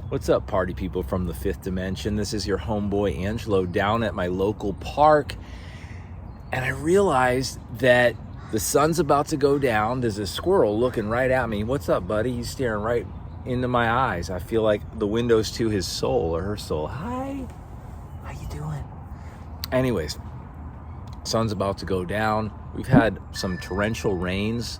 What's up, party people from the fifth dimension? This is your homeboy Angelo down at my local park, and I realized that the sun's about to go down. There's a squirrel looking right at me. What's up, buddy? He's staring right into my eyes. I feel like the windows to his soul or her soul. Hi, how you doing? Anyways, sun's about to go down. We've had some torrential rains.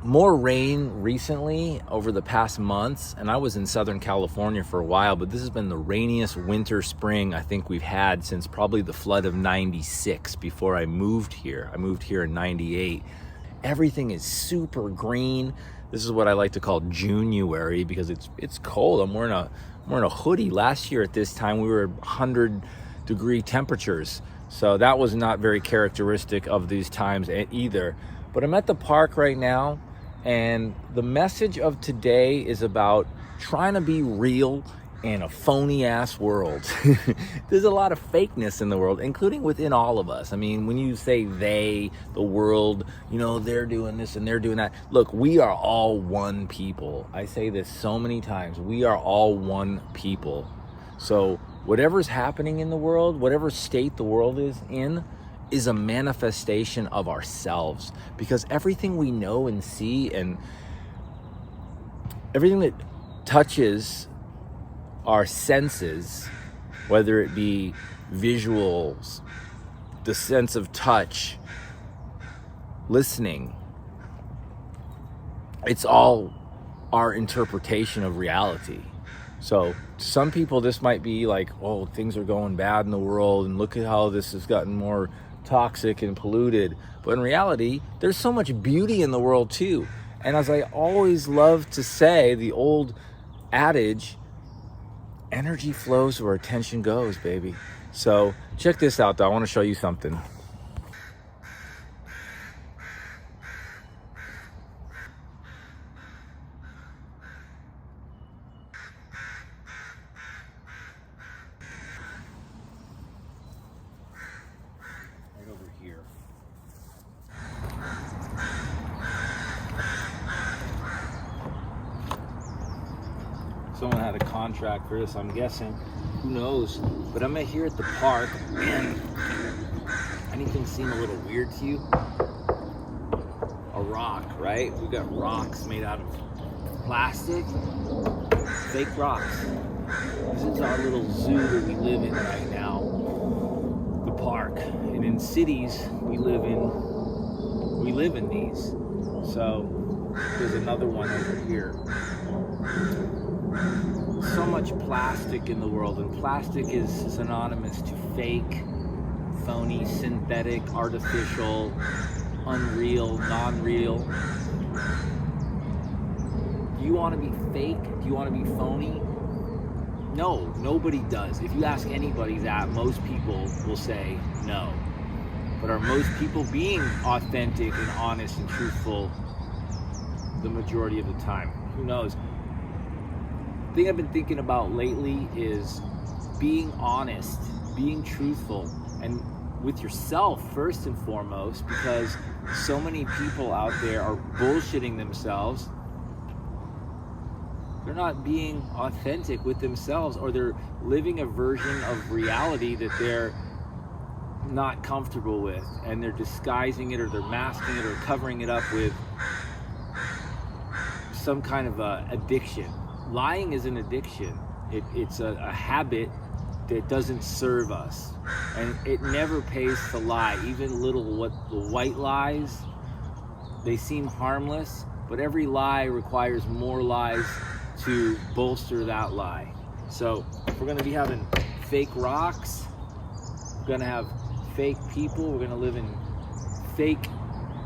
More rain recently over the past months, and I was in Southern California for a while, but this has been the rainiest winter spring I think we've had since probably the flood of 96 before I moved here. I moved here in 98. Everything is super green. This is what I like to call January because it's cold. I'm wearing a hoodie. Last year at this time we were 100-degree temperatures. So that was not very characteristic of these times either. But I'm at the park right now, and the message of today is about trying to be real in a phony-ass world. There's a lot of fakeness in the world, including within all of us. I mean, when you say they, the world, they're doing this and they're doing that. Look, we are all one people. I say this so many times. We are all one people. So whatever's happening in the world, whatever state the world is in, is a manifestation of ourselves, because everything we know and see and everything that touches our senses, whether it be visuals, the sense of touch, listening, it's all our interpretation of reality. So to some people this might be like, oh, things are going bad in the world and look at how this has gotten more toxic and polluted. But in reality, there's so much beauty in the world too. And as I always love to say, the old adage, energy flows where attention goes, baby. So check this out though. I want to show you something. Over here. Someone had a contract for this, I'm guessing. Who knows? But I'm here at the park, and anything seem a little weird to you? A rock, right? We've got rocks made out of plastic, fake rocks. This is our little zoo that we live in right now. Park. And in cities we live in these. So there's another one over here. So much plastic in the world, and plastic is synonymous to fake, phony, synthetic, artificial, unreal, non-real. Do you want to be fake? Do you want to be phony? No, nobody does. If you ask anybody that, most people will say no. But are most people being authentic and honest and truthful the majority of the time? Who knows? The thing I've been thinking about lately is being honest, being truthful, and with yourself first and foremost, because so many people out there are bullshitting themselves. They're not being authentic with themselves, or they're living a version of reality that they're not comfortable with, and they're disguising it, or they're masking it, or covering it up with some kind of addiction. Lying is an addiction. It's a habit that doesn't serve us, and it never pays to lie. Even the white lies, they seem harmless, but every lie requires more lies to bolster that lie. So we're going to be having fake rocks, we're going to have fake people, we're going to live in fake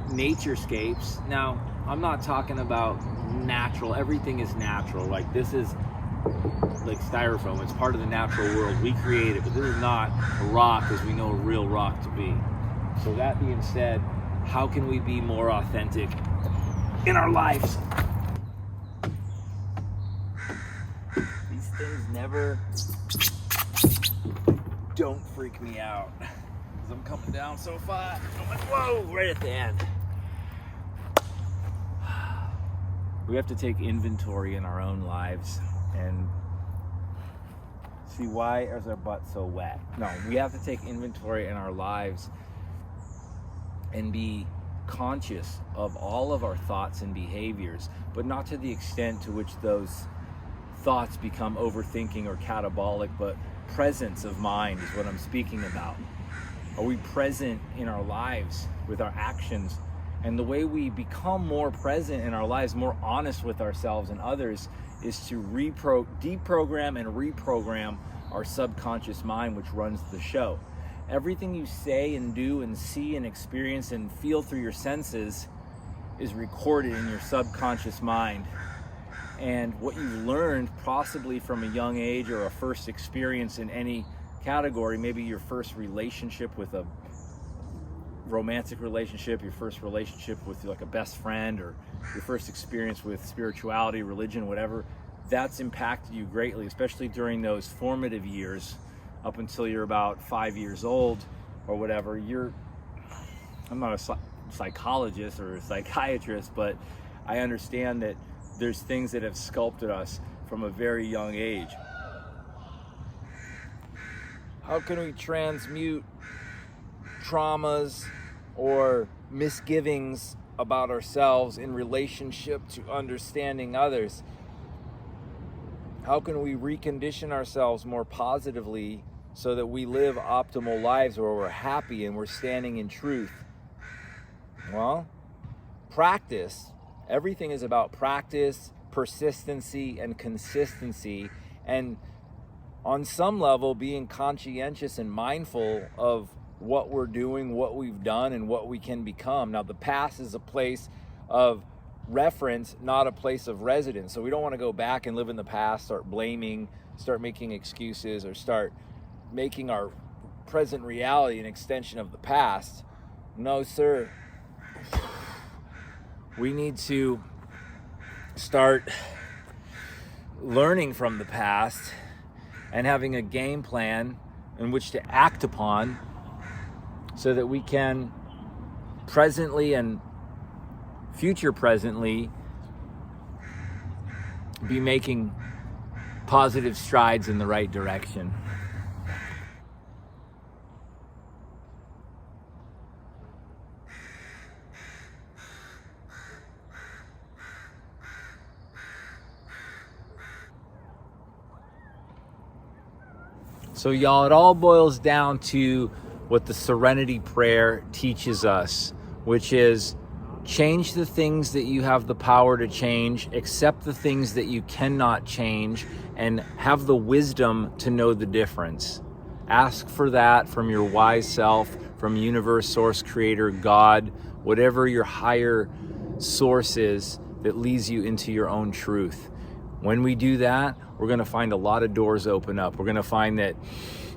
naturescapes. Now, I'm not talking about natural. Everything is natural. Like, this is like styrofoam. It's part of the natural world. We create it, but this is not a rock as we know a real rock to be. So that being said, how can we be more authentic in our lives? Things never don't freak me out, because I'm coming down so fast. I'm like, whoa, right at the end. We have to take inventory in our own lives, and Steve, why is our butt so wet? No, we have to take inventory in our lives and be conscious of all of our thoughts and behaviors, but not to the extent to which those thoughts become overthinking or catabolic, but presence of mind is what I'm speaking about. Are we present in our lives with our actions? And the way we become more present in our lives, more honest with ourselves and others, is to deprogram and reprogram our subconscious mind, which runs the show. Everything you say and do and see and experience and feel through your senses is recorded in your subconscious mind. And what you learned possibly from a young age or a first experience in any category, maybe your first relationship with a romantic relationship, your first relationship with like a best friend, or your first experience with spirituality, religion, whatever, that's impacted you greatly, especially during those formative years up until you're about 5 years old or whatever. I'm not a psychologist or a psychiatrist, but I understand that there's things that have sculpted us from a very young age. How can we transmute traumas or misgivings about ourselves in relationship to understanding others? How can we recondition ourselves more positively so that we live optimal lives where we're happy and we're standing in truth? Well, practice. Everything is about practice, persistency, and consistency, and on some level being conscientious and mindful of what we're doing, what we've done, and what we can become. Now, the past is a place of reference, not a place of residence. So we don't want to go back and live in the past, start blaming, start making excuses, or start making our present reality an extension of the past. No, sir. We need to start learning from the past and having a game plan in which to act upon so that we can presently and future presently be making positive strides in the right direction. So y'all, it all boils down to what the Serenity Prayer teaches us, which is change the things that you have the power to change, accept the things that you cannot change, and have the wisdom to know the difference. Ask for that from your wise self, from universe, source, creator, God, whatever your higher source is that leads you into your own truth. When we do that, we're going to find a lot of doors open up. We're going to find that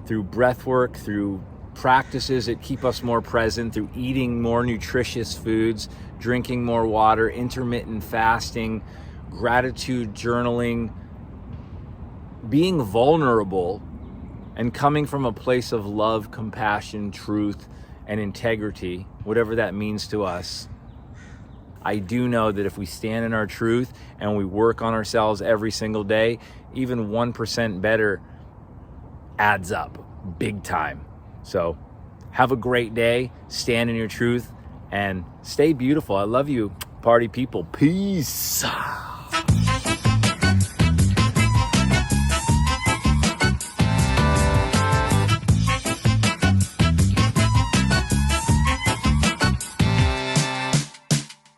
through breath work, through practices that keep us more present, through eating more nutritious foods, drinking more water, intermittent fasting, gratitude journaling, being vulnerable, and coming from a place of love, compassion, truth, and integrity, whatever that means to us. I do know that if we stand in our truth and we work on ourselves every single day, even 1% better adds up big time. So have a great day, stand in your truth, and stay beautiful. I love you, party people. Peace.